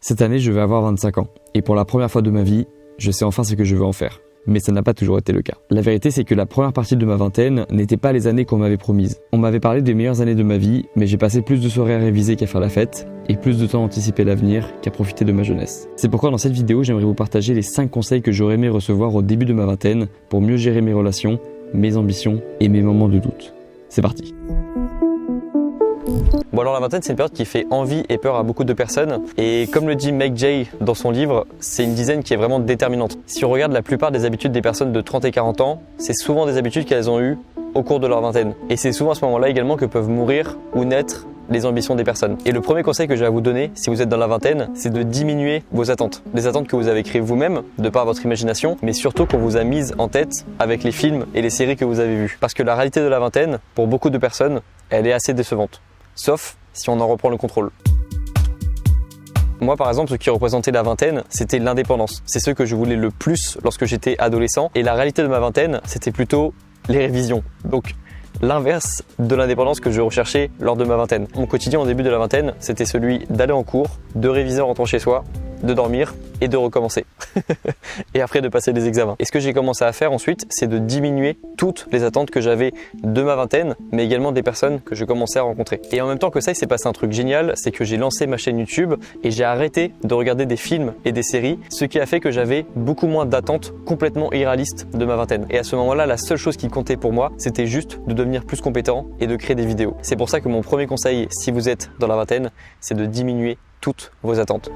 Cette année, je vais avoir 25 ans. Et pour la première fois de ma vie, je sais enfin ce que je veux en faire. Mais ça n'a pas toujours été le cas. La vérité, c'est que la première partie de ma vingtaine n'était pas les années qu'on m'avait promises. On m'avait parlé des meilleures années de ma vie, mais j'ai passé plus de soirées à réviser qu'à faire la fête, et plus de temps à anticiper l'avenir qu'à profiter de ma jeunesse. C'est pourquoi dans cette vidéo, j'aimerais vous partager les 5 conseils que j'aurais aimé recevoir au début de ma vingtaine pour mieux gérer mes relations, mes ambitions et mes moments de doute. C'est parti. Bon alors la vingtaine c'est une période qui fait envie et peur à beaucoup de personnes et comme le dit Meg Jay dans son livre, c'est une dizaine qui est vraiment déterminante. Si on regarde la plupart des habitudes des personnes de 30 et 40 ans, c'est souvent des habitudes qu'elles ont eues au cours de leur vingtaine. Et c'est souvent à ce moment-là également que peuvent mourir ou naître les ambitions des personnes. Et le premier conseil que j'ai à vous donner, si vous êtes dans la vingtaine, c'est de diminuer vos attentes. Les attentes que vous avez créées vous-même, de par votre imagination, mais surtout qu'on vous a mises en tête avec les films et les séries que vous avez vues. Parce que la réalité de la vingtaine, pour beaucoup de personnes, elle est assez décevante. Sauf si on en reprend le contrôle. Moi par exemple, ce qui représentait la vingtaine, c'était l'indépendance. C'est ce que je voulais le plus lorsque j'étais adolescent. Et la réalité de ma vingtaine, c'était plutôt les révisions. Donc l'inverse de l'indépendance que je recherchais lors de ma vingtaine. Mon quotidien au début de la vingtaine, c'était celui d'aller en cours, de réviser en rentrant chez soi, de dormir et de recommencer. Et après de passer les examens. Et ce que j'ai commencé à faire ensuite, c'est de diminuer toutes les attentes que j'avais de ma vingtaine, mais également des personnes que je commençais à rencontrer. Et en même temps que ça, il s'est passé un truc génial, c'est que j'ai lancé ma chaîne YouTube et j'ai arrêté de regarder des films et des séries, ce qui a fait que j'avais beaucoup moins d'attentes complètement irréalistes de ma vingtaine. Et à ce moment-là, la seule chose qui comptait pour moi, c'était juste de devenir plus compétent et de créer des vidéos. C'est pour ça que mon premier conseil, si vous êtes dans la vingtaine, c'est de diminuer toutes vos attentes.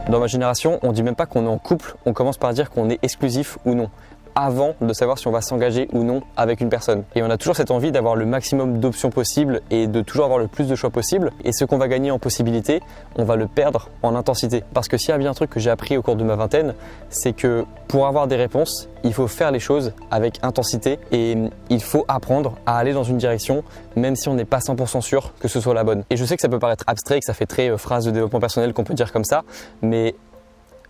Dans ma génération, on dit même pas qu'on est en couple, on commence par dire qu'on est exclusif ou non, avant de savoir si on va s'engager ou non avec une personne. Et on a toujours cette envie d'avoir le maximum d'options possibles et de toujours avoir le plus de choix possible. Et ce qu'on va gagner en possibilité, on va le perdre en intensité. Parce que s'il y a bien un truc que j'ai appris au cours de ma vingtaine, c'est que pour avoir des réponses, il faut faire les choses avec intensité et il faut apprendre à aller dans une direction même si on n'est pas 100% sûr que ce soit la bonne. Et je sais que ça peut paraître abstrait, que ça fait très phrase de développement personnel qu'on peut dire comme ça, mais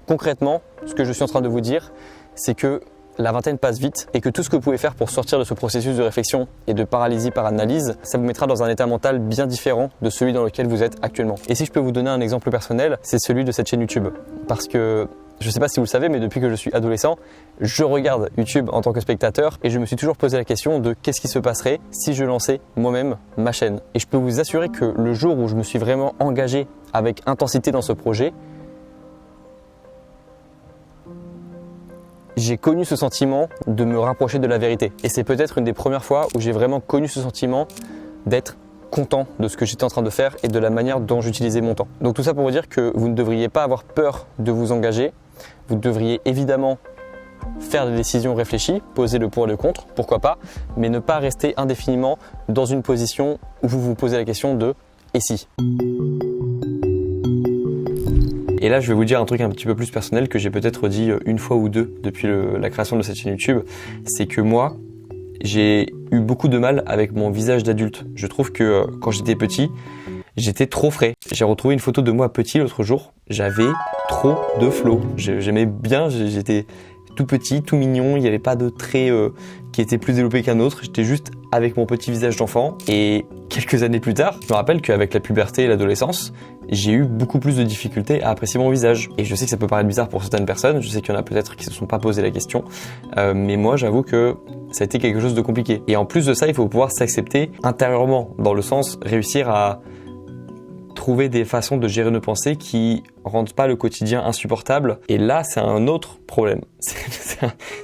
concrètement, ce que je suis en train de vous dire, c'est que la vingtaine passe vite et que tout ce que vous pouvez faire pour sortir de ce processus de réflexion et de paralysie par analyse, ça vous mettra dans un état mental bien différent de celui dans lequel vous êtes actuellement. Et si je peux vous donner un exemple personnel, c'est celui de cette chaîne YouTube. Parce que je ne sais pas si vous le savez, mais depuis que je suis adolescent, je regarde YouTube en tant que spectateur et je me suis toujours posé la question de qu'est-ce qui se passerait si je lançais moi-même ma chaîne. Et je peux vous assurer que le jour où je me suis vraiment engagé avec intensité dans ce projet, j'ai connu ce sentiment de me rapprocher de la vérité. Et c'est peut-être une des premières fois où j'ai vraiment connu ce sentiment d'être content de ce que j'étais en train de faire et de la manière dont j'utilisais mon temps. Donc tout ça pour vous dire que vous ne devriez pas avoir peur de vous engager. Vous devriez évidemment faire des décisions réfléchies, poser le pour et le contre, pourquoi pas, mais ne pas rester indéfiniment dans une position où vous vous posez la question de « et si ?» Et là, je vais vous dire un truc un petit peu plus personnel que j'ai peut-être dit une fois ou deux depuis la création de cette chaîne YouTube. C'est que moi, j'ai eu beaucoup de mal avec mon visage d'adulte. Je trouve que quand j'étais petit, j'étais trop frais. J'ai retrouvé une photo de moi petit l'autre jour. J'avais trop de flow. J'aimais bien, j'étais tout petit, tout mignon. Il n'y avait pas de traits qui étaient plus développés qu'un autre. J'étais juste avec mon petit visage d'enfant. Et quelques années plus tard, je me rappelle qu'avec la puberté et l'adolescence, j'ai eu beaucoup plus de difficultés à apprécier mon visage. Et je sais que ça peut paraître bizarre pour certaines personnes, je sais qu'il y en a peut-être qui se sont pas posé la question, mais moi j'avoue que ça a été quelque chose de compliqué. Et en plus de ça, il faut pouvoir s'accepter intérieurement, dans le sens réussir à trouver des façons de gérer nos pensées qui rendent pas le quotidien insupportable. Et là, c'est un autre problème.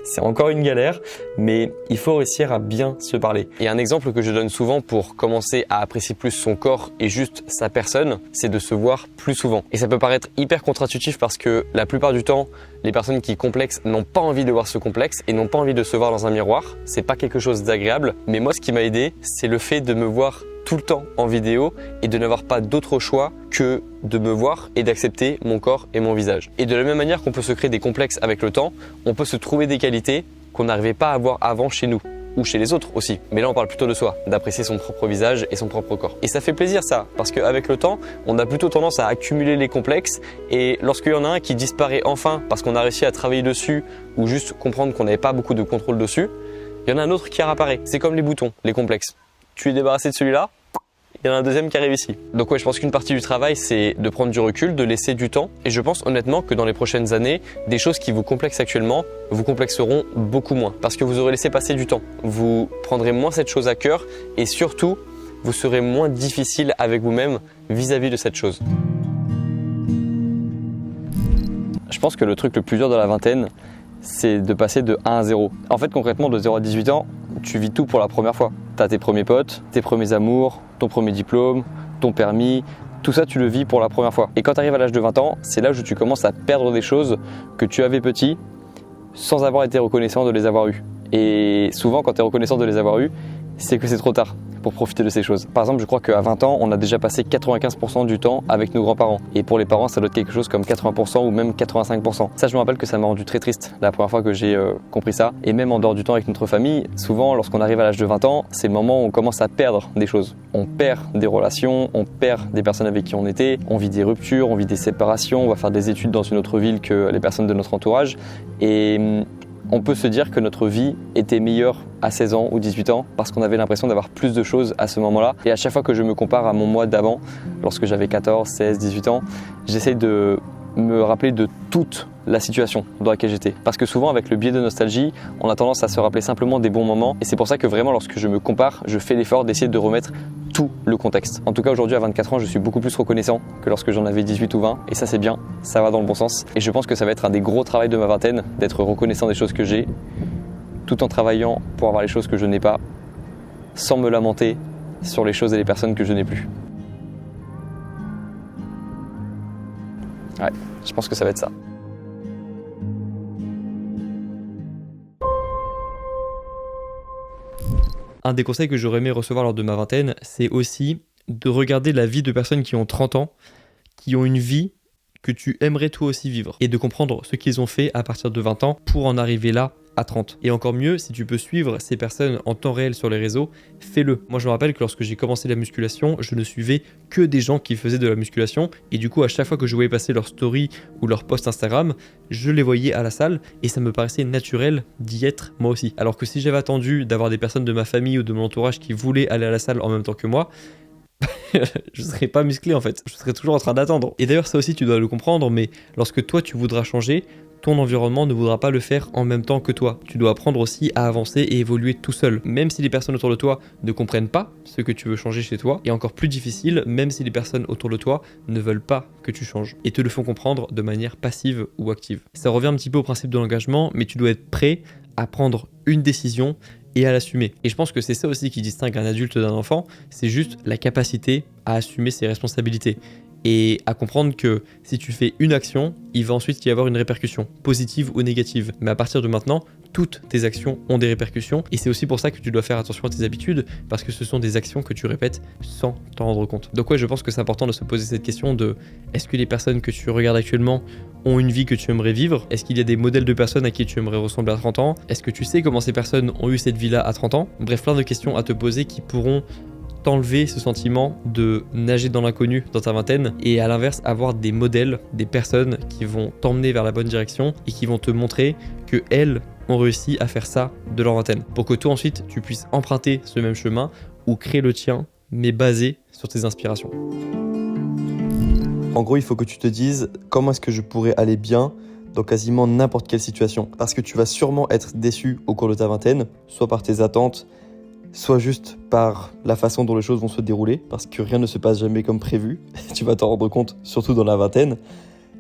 C'est encore une galère, mais il faut réussir à bien se parler. Et un exemple que je donne souvent pour commencer à apprécier plus son corps et juste sa personne, c'est de se voir plus souvent. Et ça peut paraître hyper contre-intuitif parce que la plupart du temps, les personnes qui complexent n'ont pas envie de voir ce complexe et n'ont pas envie de se voir dans un miroir. C'est pas quelque chose d'agréable, mais moi, ce qui m'a aidé, c'est le fait de me voir tout le temps en vidéo et de n'avoir pas d'autre choix que de me voir et d'accepter mon corps et mon visage. Et de la même manière qu'on peut se créer des complexes avec le temps, on peut se trouver des qualités qu'on n'arrivait pas à avoir avant chez nous ou chez les autres aussi. Mais là, on parle plutôt de soi, d'apprécier son propre visage et son propre corps. Et ça fait plaisir ça, parce qu'avec le temps, on a plutôt tendance à accumuler les complexes et lorsqu'il y en a un qui disparaît enfin parce qu'on a réussi à travailler dessus ou juste comprendre qu'on n'avait pas beaucoup de contrôle dessus, il y en a un autre qui réapparaît. C'est comme les boutons, les complexes. Tu es débarrassé de celui-là, il y en a un deuxième qui arrive ici. Donc ouais, je pense qu'une partie du travail, c'est de prendre du recul, de laisser du temps. Et je pense honnêtement que dans les prochaines années, des choses qui vous complexent actuellement vous complexeront beaucoup moins. Parce que vous aurez laissé passer du temps. Vous prendrez moins cette chose à cœur et surtout, vous serez moins difficile avec vous-même vis-à-vis de cette chose. Je pense que le truc le plus dur de la vingtaine, c'est de passer de 1 à 0. En fait, concrètement, de 0 à 18 ans, tu vis tout pour la première fois. Tu as tes premiers potes, tes premiers amours, ton premier diplôme, ton permis, tout ça, tu le vis pour la première fois. Et quand tu arrives à l'âge de 20 ans, c'est là où tu commences à perdre des choses que tu avais petit sans avoir été reconnaissant de les avoir eues. Et souvent, quand tu es reconnaissant de les avoir eues, c'est que c'est trop tard pour profiter de ces choses. Par exemple, je crois qu'à 20 ans, on a déjà passé 95% du temps avec nos grands-parents. Et pour les parents, ça doit être quelque chose comme 80% ou même 85%. Ça, je me rappelle que ça m'a rendu très triste la première fois que j'ai compris ça. Et même en dehors du temps avec notre famille, souvent, lorsqu'on arrive à l'âge de 20 ans, c'est le moment où on commence à perdre des choses. On perd des relations, on perd des personnes avec qui on était, on vit des ruptures, on vit des séparations, on va faire des études dans une autre ville que les personnes de notre entourage. Et on peut se dire que notre vie était meilleure à 16 ans ou 18 ans parce qu'on avait l'impression d'avoir plus de choses à ce moment-là. Et à chaque fois que je me compare à mon moi d'avant, lorsque j'avais 14, 16, 18 ans, j'essaye de me rappeler de toute la situation dans laquelle j'étais. Parce que souvent, avec le biais de nostalgie, on a tendance à se rappeler simplement des bons moments. Et c'est pour ça que vraiment, lorsque je me compare, je fais l'effort d'essayer de remettre tout le contexte. En tout cas, aujourd'hui, à 24 ans, je suis beaucoup plus reconnaissant que lorsque j'en avais 18 ou 20. Et ça, c'est bien, ça va dans le bon sens. Et je pense que ça va être un des gros travaux de ma vingtaine, d'être reconnaissant des choses que j'ai, tout en travaillant pour avoir les choses que je n'ai pas, sans me lamenter sur les choses et les personnes que je n'ai plus. Ouais, je pense que ça va être ça. Un des conseils que j'aurais aimé recevoir lors de ma vingtaine, c'est aussi de regarder la vie de personnes qui ont 30 ans, qui ont une vie que tu aimerais toi aussi vivre, et de comprendre ce qu'ils ont fait à partir de 20 ans pour en arriver là à 30. Et encore mieux, si tu peux suivre ces personnes en temps réel sur les réseaux, fais-le. Moi, je me rappelle que lorsque j'ai commencé la musculation, je ne suivais que des gens qui faisaient de la musculation, et du coup, à chaque fois que je voyais passer leur story ou leur post Instagram, je les voyais à la salle, et ça me paraissait naturel d'y être moi aussi. Alors que si j'avais attendu d'avoir des personnes de ma famille ou de mon entourage qui voulaient aller à la salle en même temps que moi, je serais pas musclé en fait, je serais toujours en train d'attendre. Et d'ailleurs ça aussi tu dois le comprendre, mais lorsque toi tu voudras changer, ton environnement ne voudra pas le faire en même temps que toi. Tu dois apprendre aussi à avancer et évoluer tout seul. Même si les personnes autour de toi ne comprennent pas ce que tu veux changer chez toi, et encore plus difficile, même si les personnes autour de toi ne veulent pas que tu changes et te le font comprendre de manière passive ou active. Ça revient un petit peu au principe de l'engagement, mais tu dois être prêt à prendre une décision et à l'assumer. Et je pense que c'est ça aussi qui distingue un adulte d'un enfant, c'est juste la capacité à assumer ses responsabilités et à comprendre que si tu fais une action, il va ensuite y avoir une répercussion, positive ou négative. Mais à partir de maintenant, toutes tes actions ont des répercussions et c'est aussi pour ça que tu dois faire attention à tes habitudes parce que ce sont des actions que tu répètes sans t'en rendre compte. Donc ouais, je pense que c'est important de se poser cette question de est-ce que les personnes que tu regardes actuellement ont une vie que tu aimerais vivre? Est-ce qu'il y a des modèles de personnes à qui tu aimerais ressembler à 30 ans? Est-ce que tu sais comment ces personnes ont eu cette vie-là à 30 ans? Bref, plein de questions à te poser qui pourront t'enlever ce sentiment de nager dans l'inconnu dans ta vingtaine et à l'inverse avoir des modèles, des personnes qui vont t'emmener vers la bonne direction et qui vont te montrer que elles ont réussi à faire ça de leur vingtaine pour que toi ensuite tu puisses emprunter ce même chemin ou créer le tien mais basé sur tes inspirations. En gros, il faut que tu te dises comment est-ce que je pourrais aller bien dans quasiment n'importe quelle situation. Parce que tu vas sûrement être déçu au cours de ta vingtaine, soit par tes attentes, soit juste par la façon dont les choses vont se dérouler, parce que rien ne se passe jamais comme prévu. Tu vas t'en rendre compte, surtout dans la vingtaine.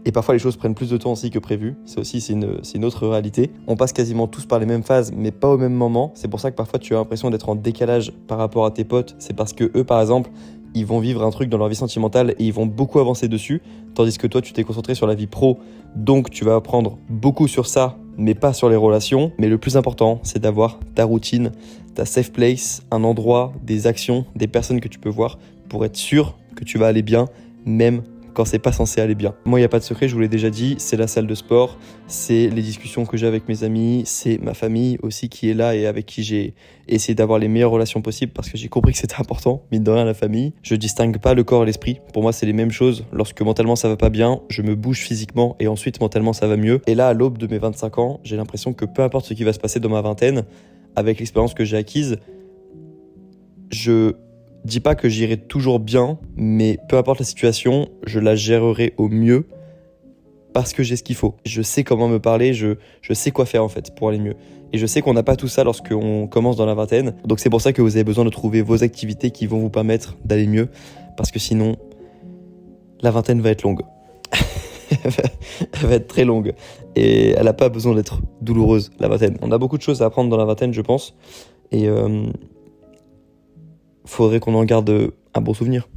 Et parfois, les choses prennent plus de temps aussi que prévu. C'est une autre réalité. On passe quasiment tous par les mêmes phases, mais pas au même moment. C'est pour ça que parfois, tu as l'impression d'être en décalage par rapport à tes potes. C'est parce que eux, par exemple, ils vont vivre un truc dans leur vie sentimentale et ils vont beaucoup avancer dessus, tandis que toi, tu t'es concentré sur la vie pro. Donc, tu vas apprendre beaucoup sur ça, mais pas sur les relations. Mais le plus important, c'est d'avoir ta routine, ta safe place, un endroit, des actions, des personnes que tu peux voir pour être sûr que tu vas aller bien, même quand c'est pas censé aller bien. Moi, il n'y a pas de secret, je vous l'ai déjà dit, c'est la salle de sport, c'est les discussions que j'ai avec mes amis, c'est ma famille aussi qui est là et avec qui j'ai essayé d'avoir les meilleures relations possibles parce que j'ai compris que c'était important, mine de rien, la famille. Je distingue pas le corps et l'esprit. Pour moi, c'est les mêmes choses. Lorsque mentalement ça va pas bien, je me bouge physiquement et ensuite mentalement ça va mieux. Et là, à l'aube de mes 25 ans, j'ai l'impression que peu importe ce qui va se passer dans ma vingtaine, avec l'expérience que j'ai acquise, je dis pas que j'irai toujours bien, mais peu importe la situation, je la gérerai au mieux parce que j'ai ce qu'il faut. Je sais comment me parler, je sais quoi faire en fait pour aller mieux. Et je sais qu'on n'a pas tout ça lorsqu'on commence dans la vingtaine. Donc c'est pour ça que vous avez besoin de trouver vos activités qui vont vous permettre d'aller mieux. Parce que sinon, la vingtaine va être longue. Elle va être très longue. Et elle n'a pas besoin d'être douloureuse, la vingtaine. On a beaucoup de choses à apprendre dans la vingtaine, je pense. Et faudrait qu'on en garde un bon souvenir.